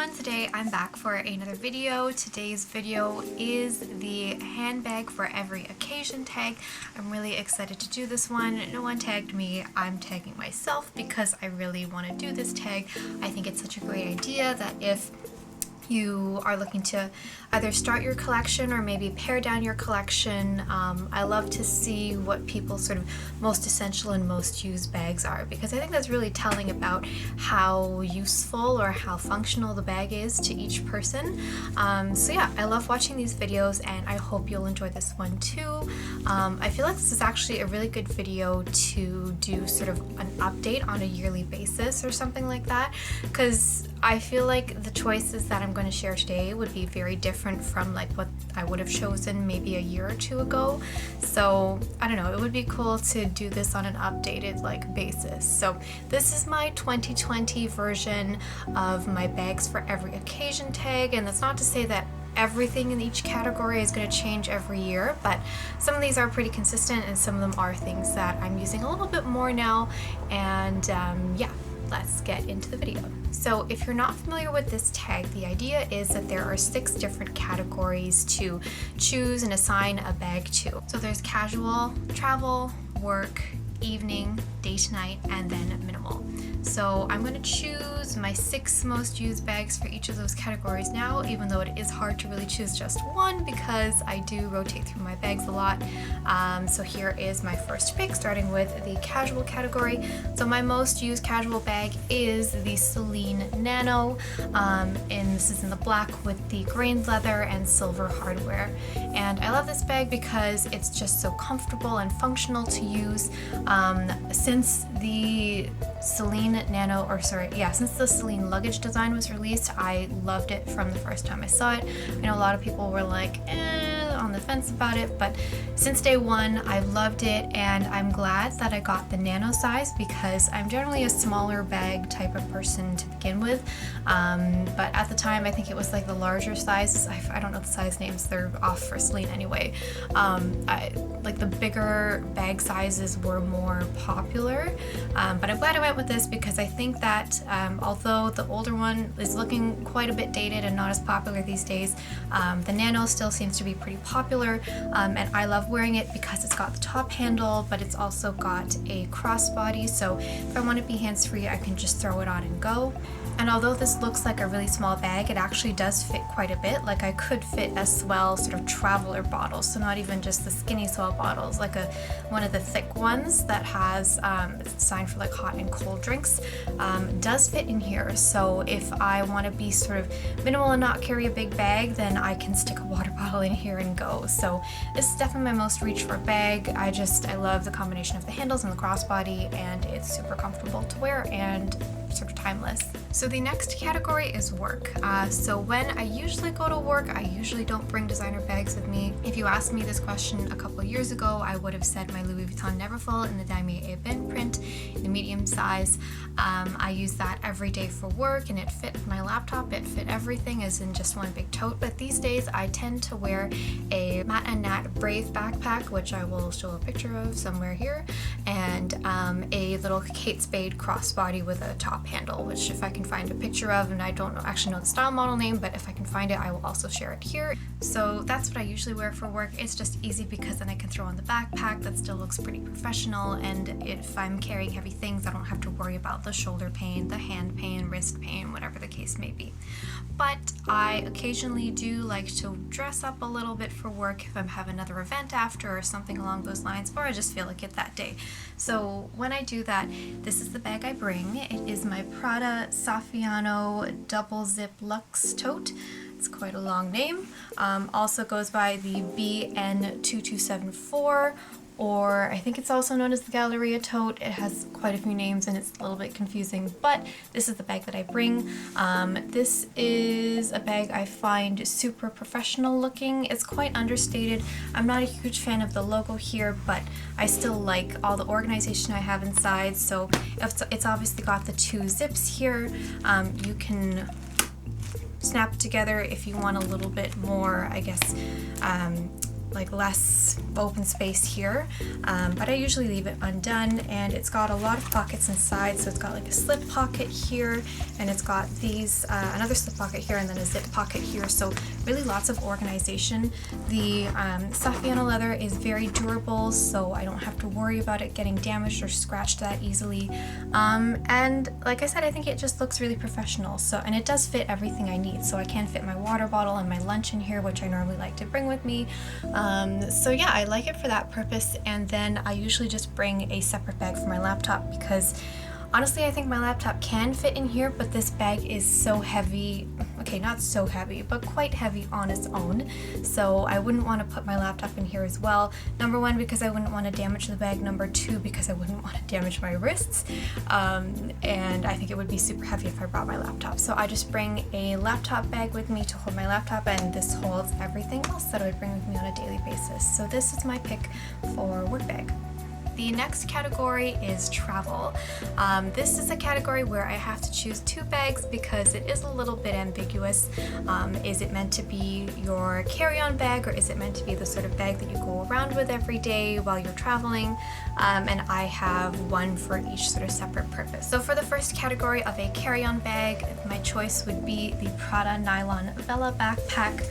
everyone, today I'm back for another video. Today's video is the handbag for every occasion tag. I'm really excited to do this one. No one tagged me, I'm tagging myself because I really want to do this tag. I think it's such a great idea that if you are looking to either start your collection or maybe pare down your collection, I love to see what people's sort of most essential and most used bags are, because I think that's really telling about how useful or how functional the bag is to each person. So yeah, I love watching these videos and I hope you'll enjoy this one too. I feel like this is actually a really good video to do sort of an update on a yearly basis or something like that, because I feel like the choices that I'm going to share today would be very different from like what I would have chosen maybe a year or two ago. So I don't know, it would be cool to do this on an updated like basis. So this is my 2020 version of my bags for every occasion tag, and that's not to say that everything in each category is going to change every year, but some of these are pretty consistent and some of them are things that I'm using a little bit more now. And yeah, let's get into the video. So if you're not familiar with this tag, the idea is that there are 6 different categories to choose and assign a bag to. So there's casual, travel, work, evening, day to night, and then minimal. So I'm going to choose my 6 most used bags for each of those categories now, even though it is hard to really choose just one because I do rotate through my bags a lot. So here is my first pick, starting with the casual category. So my most used casual bag is the Celine Nano, and this is in the black with the grained leather and silver hardware. And I love this bag because it's just so comfortable and functional to use. Since the Celine Nano, since the Celine luggage design was released, I loved it from the first time I saw it. I know a lot of people were like, on the fence about it, but since day one I've loved it, and I'm glad that I got the nano size because I'm generally a smaller bag type of person to begin with, but at the time I think it was like the larger sizes. I don't know the size names, they're off for Celine anyway. Like the bigger bag sizes were more popular, but I'm glad I went with this because I think that although the older one is looking quite a bit dated and not as popular these days, the nano still seems to be pretty popular, and I love wearing it because it's got the top handle, but it's also got a crossbody, so if I want to be hands-free I can just throw it on and go. And although this looks like a really small bag, it actually does fit quite a bit. Like I could fit a Swell sort of traveler bottle, so not even just the skinny Swell bottles, like one of the thick ones that has, it's designed for like hot and cold drinks, does fit in here. So if I want to be sort of minimal and not carry a big bag, then I can stick a water bottle in here and go. So this is definitely my most reach for bag. I love the combination of the handles and the crossbody, and it's super comfortable to wear and sort of timeless. So the next category is work. So when I usually go to work, I usually don't bring designer bags with me. If you asked me this question a couple years ago, I would have said my Louis Vuitton Neverfull in the Damier Ebene print, the medium size. I use that every day for work, and it fit my laptop, it fit everything as in just one big tote. But these days I tend to wear a Matte and Nat Brave backpack, which I will show a picture of somewhere here, and a little Kate Spade crossbody with a top handle, which if I can find a picture of, and I don't actually know the style model name, but if I can find it I will also share it here. So that's what I usually wear for work. It's just easy because then I can throw on the backpack that still looks pretty professional, and if I'm carrying heavy things I don't have to worry about the shoulder pain, the hand pain, wrist pain, whatever the case may be. But I occasionally do like to dress up a little bit for work if I have another event after or something along those lines, or I just feel like it that day. So when I do that, this is the bag I bring. It is my Prada Saffiano Double Zip Luxe Tote. It's quite a long name. Also goes by the BN2274, or I think it's also known as the Galleria Tote. It has quite a few names and it's a little bit confusing, but this is the bag that I bring. This is a bag I find super professional looking. It's quite understated. I'm not a huge fan of the logo here, but I still like all the organization I have inside. So it's obviously got the 2 zips here. You can snap together if you want a little bit more, I guess, like less open space here, but I usually leave it undone, and it's got a lot of pockets inside. So it's got like a slip pocket here, and it's got these another slip pocket here, and then a zip pocket here, so really lots of organization. The Saffiano leather is very durable, so I don't have to worry about it getting damaged or scratched that easily, and like I said, I think it just looks really professional. So, and it does fit everything I need, so I can fit my water bottle and my lunch in here, which I normally like to bring with me. So yeah, I like it for that purpose. And then I usually just bring a separate bag for my laptop, because honestly I think my laptop can fit in here, but this bag is so heavy. Okay, not so heavy, but quite heavy on its own, so I wouldn't want to put my laptop in here as well. Number one, because I wouldn't want to damage the bag. Number two, because I wouldn't want to damage my wrists, and I think it would be super heavy if I brought my laptop. So I just bring a laptop bag with me to hold my laptop, and this holds everything else that I would bring with me on a daily basis. So this is my pick for work bag. The next category is travel. This is a category where I have to choose two bags because it is a little bit ambiguous. Is it meant to be your carry-on bag, or is it meant to be the sort of bag that you go around with every day while you're traveling? And I have one for each sort of separate purpose. So for the first category of a carry-on bag, my choice would be the Prada Nylon Vela backpack.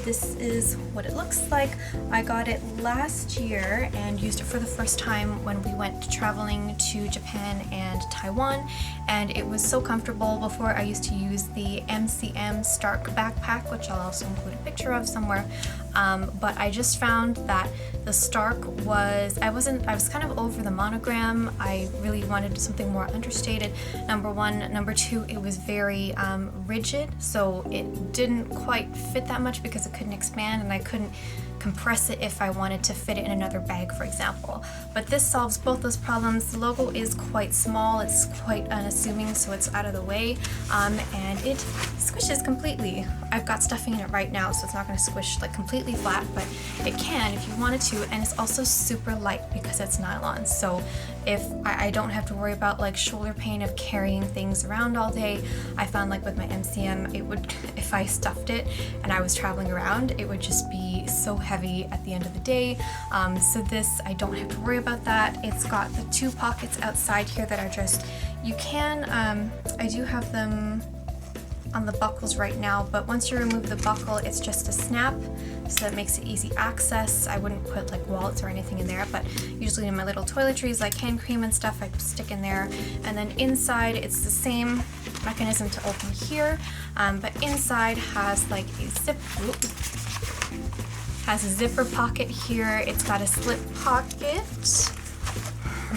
This is what it looks like. I got it last year and used it for the first time when we went traveling to Japan and Taiwan, and it was so comfortable. Before, I used to use the MCM Stark backpack, which I'll also include a picture of somewhere, but I just found that the Stark was, I was kind of over the monogram. I really wanted something more understated, number one. Number two, it was very rigid, so it didn't quite fit that much because it couldn't expand, and I couldn't compress it if I wanted to fit it in another bag, for example. But this solves both those problems. The logo is quite small, it's quite unassuming, so it's out of the way, and it squishes completely. I've got stuffing in it right now, so it's not going to squish like completely flat, but it can if you wanted to. And it's also super light because it's nylon, so if I don't have to worry about like shoulder pain of carrying things around all day. I found like with my MCM, it would, if I stuffed it and I was traveling around, it would just be so heavy at the end of the day. So this, I don't have to worry about that. It's got the two pockets outside here that are just, you can, I do have them on the buckles right now, but once you remove the buckle, it's just a snap, so it makes it easy access. I wouldn't put like wallets or anything in there, but usually in my little toiletries like hand cream and stuff, I stick in there. And then inside, it's the same mechanism to open here, but inside has like a has a zipper pocket here. It's got a slip pocket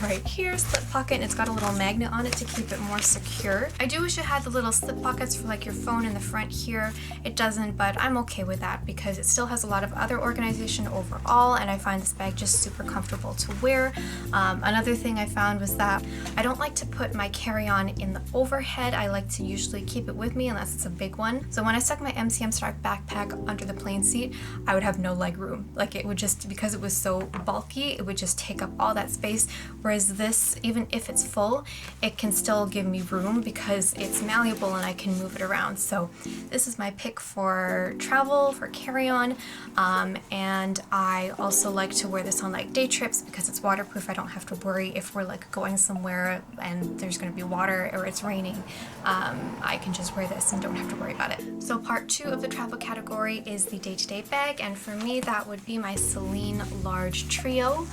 right here, slip pocket, and it's got a little magnet on it to keep it more secure. I do wish it had the little slip pockets for like your phone in the front here. It doesn't, but I'm okay with that because it still has a lot of other organization overall, and I find this bag just super comfortable to wear. Another thing I found was that I don't like to put my carry-on in the overhead. I like to usually keep it with me unless it's a big one. So when I stuck my MCM Stark backpack under the plane seat, I would have no leg room. Like it would just, because it was so bulky, it would just take up all that space. Whereas this, even if it's full, it can still give me room because it's malleable and I can move it around. So this is my pick for travel, for carry-on, and I also like to wear this on like day trips because it's waterproof. I don't have to worry if we're like going somewhere and there's going to be water or it's raining. I can just wear this and don't have to worry about it. So part two of the travel category is the day-to-day bag, and for me that would be my Celine Large Trio.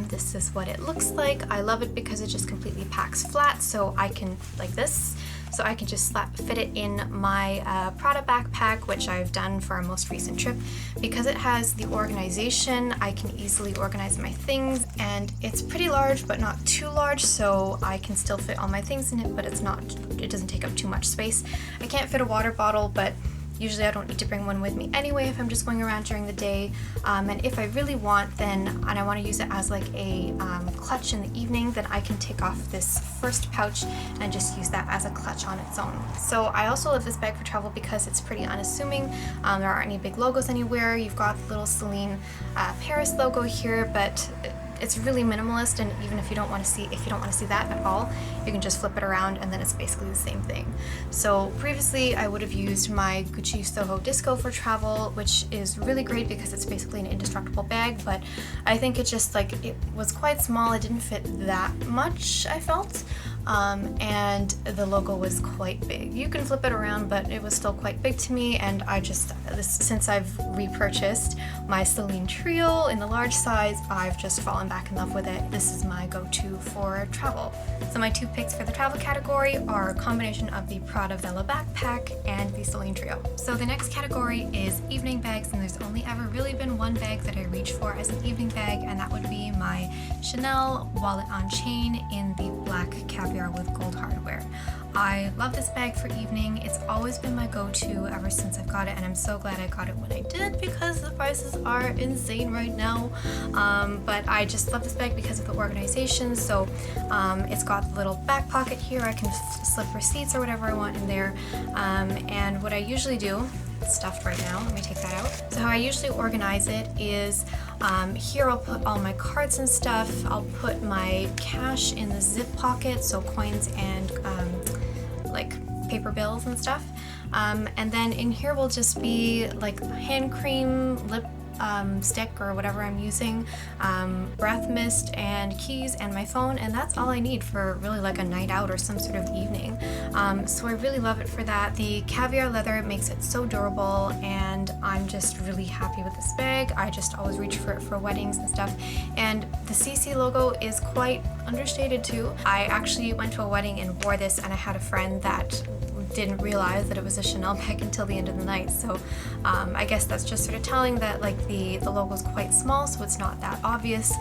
This is what it looks like. I love it because it just completely packs flat, so I can, like this, so I can just fit it in my Prada backpack, which I've done for our most recent trip. Because it has the organization, I can easily organize my things, and it's pretty large but not too large, so I can still fit all my things in it, but it doesn't take up too much space. I can't fit a water bottle, but usually I don't need to bring one with me anyway if I'm just going around during the day, and if I really want, then, and I want to use it as like a clutch in the evening, then I can take off this first pouch and just use that as a clutch on its own. So I also love this bag for travel because it's pretty unassuming. There aren't any big logos anywhere. You've got the little Celine Paris logo here, but it's really minimalist, and even if you don't want to see that at all, you can just flip it around and then it's basically the same thing. So previously I would have used my Gucci Soho Disco for travel, which is really great because it's basically an indestructible bag, but I think it just it was quite small. It didn't fit that much, I felt. And the logo was quite big. You can flip it around, but it was still quite big to me, and since I've repurchased my Celine Trio in the large size, I've just fallen back in love with it. This is my go-to for travel. So my two picks for the travel category are a combination of the Prada Vela backpack and the Celine Trio. So the next category is evening bags, and there's only ever really been one bag that I reach for as an evening bag, and that would be my Chanel wallet on chain in the black caviar with gold hardware. I love this bag for evening. It's always been my go-to ever since I've got it, and I'm so glad I got it when I did because the prices are insane right now. But I just love this bag because of the organization. So it's got the little back pocket here. I can slip receipts or whatever I want in there. And what I usually do, it's stuffed right now, let me take that out. So how I usually organize it is here I'll put all my cards and stuff. I'll put my cash in the zip pocket, so coins and like paper bills and stuff. And then in here will just be like hand cream, lip stick or whatever I'm using, breath mist and keys and my phone, and that's all I need for really like a night out or some sort of evening. So I really love it for that. The caviar leather makes it so durable, and I'm just really happy with this bag. I just always reach for it for weddings and stuff, and the CC logo is quite understated too. I actually went to a wedding and wore this, and I had a friend that didn't realize that it was a Chanel bag until the end of the night. So I guess that's just sort of telling that like the logo is quite small, so it's not that obvious.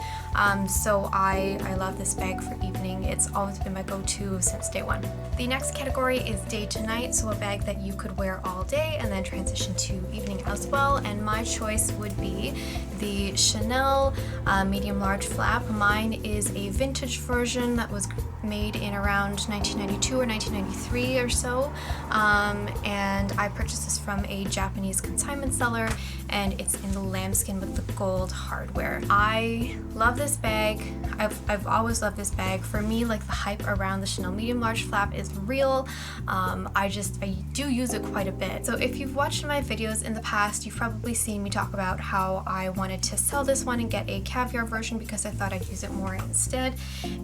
So I love this bag for evening. It's always been my go-to since day one. The next category is day to night, so a bag that you could wear all day and then transition to evening as well. And my choice would be the Chanel medium large flap. Mine is a vintage version that was made in around 1992 or 1993 or so, and I purchased this from a Japanese consignment seller, and it's in the lambskin with the gold hardware. I love this bag. I've always loved this bag. For me, like, the hype around the Chanel medium large flap is real. I do use it quite a bit. So if you've watched my videos in the past, you've probably seen me talk about how I wanted to sell this one and get a caviar version because I thought I'd use it more instead.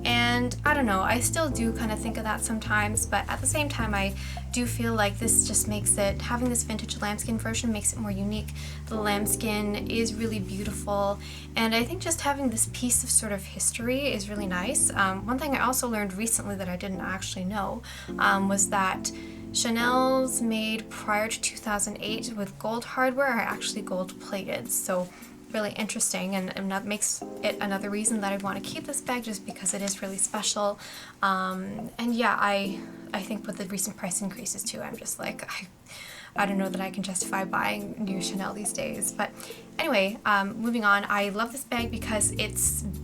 And I don't know, I still do kind of think of that sometimes, but at the same time I do feel like this just makes it, having this vintage lambskin version makes it more unique. The lambskin is really beautiful, and I think just having this piece of sort of history is really nice. One thing I also learned recently that I didn't actually know was that Chanel's made prior to 2008 with gold hardware are actually gold plated. So really interesting, and that makes it another reason that I want to keep this bag, just because it is really special. And yeah, I think with the recent price increases too, I'm just like, I don't know that I can justify buying new Chanel these days. But anyway, moving on, I love this bag because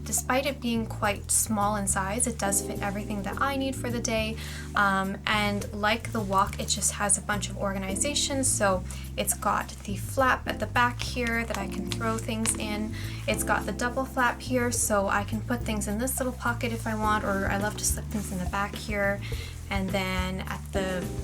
despite it being quite small in size, it does fit everything that I need for the day. And like the Walk, it just has a bunch of organization. So it's got the flap at the back here that I can throw things in. It's got the double flap here, so I can put things in this little pocket if I want, or I love to slip things in the back here. And then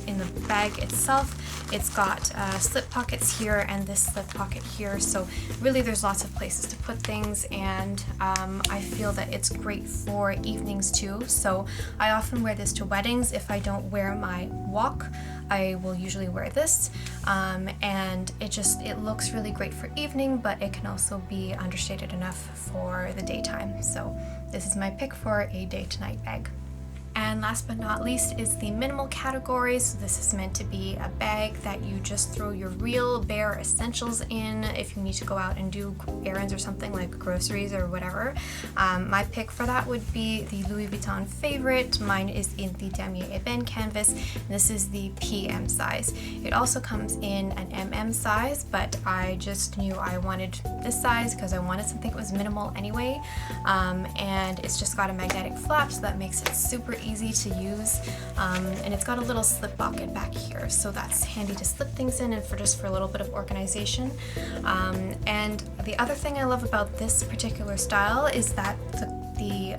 in the bag itself, it's got slip pockets here and this slip pocket here. So really there's lots of places to put things, and I feel that it's great for evenings too. So I often wear this to weddings. If I don't wear my Walk, I will usually wear this. And it looks really great for evening, but it can also be understated enough for the daytime. So this is my pick for a day to night bag. And last but not least is the minimal category. So this is meant to be a bag that you just throw your real bare essentials in if you need to go out and do errands or something like groceries or whatever. My pick for that would be the Louis Vuitton Favorite. Mine is in the Damier Ebene canvas, and this is the PM size. It also comes in an MM size, but I just knew I wanted this size because I wanted something that was minimal anyway. And it's just got a magnetic flap, so that makes it super easy to use, and it's got a little slip pocket back here, so that's handy to slip things in and just for a little bit of organization. And the other thing I love about this particular style is that the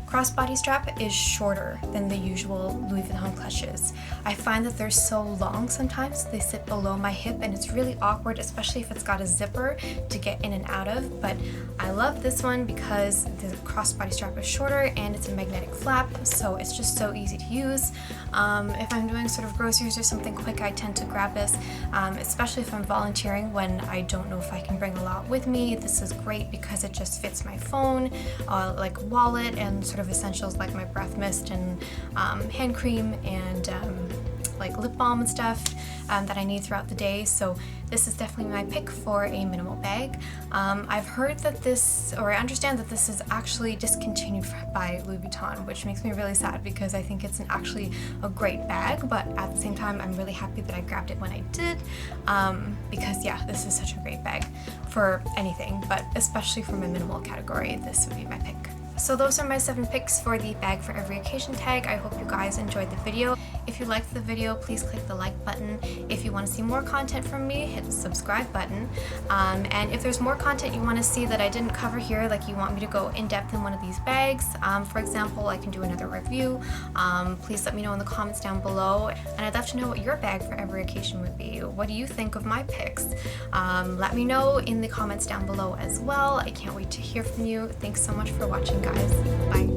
crossbody strap is shorter than the usual Louis Vuitton clutches. I find that they're so long sometimes, they sit below my hip, and it's really awkward, especially if it's got a zipper to get in and out of. But I love this one because the crossbody strap is shorter and it's a magnetic flap, so it's just so easy to use. If I'm doing sort of groceries or something quick, I tend to grab this, especially if I'm volunteering when I don't know if I can bring a lot with me. This is great because it just fits my phone, like wallet, and sort of essentials like my breath mist and hand cream and like lip balm and stuff that I need throughout the day. So this is definitely my pick for a minimal bag. I've heard that this, or I understand that this is actually discontinued by Louis Vuitton, which makes me really sad because I think it's actually a great bag, but at the same time I'm really happy that I grabbed it when I did, because yeah, this is such a great bag for anything, but especially for my minimal category, this would be my pick. So those are my 7 picks for the bag for every occasion tag. I hope you guys enjoyed the video. If you liked the video, please click the like button. If you want to see more content from me, hit the subscribe button. And if there's more content you want to see that I didn't cover here, like you want me to go in depth in one of these bags, for example, I can do another review, please let me know in the comments down below. And I'd love to know what your bag for every occasion would be. What do you think of my picks? Let me know in the comments down below as well. I can't wait to hear from you. Thanks so much for watching, guys. Bye.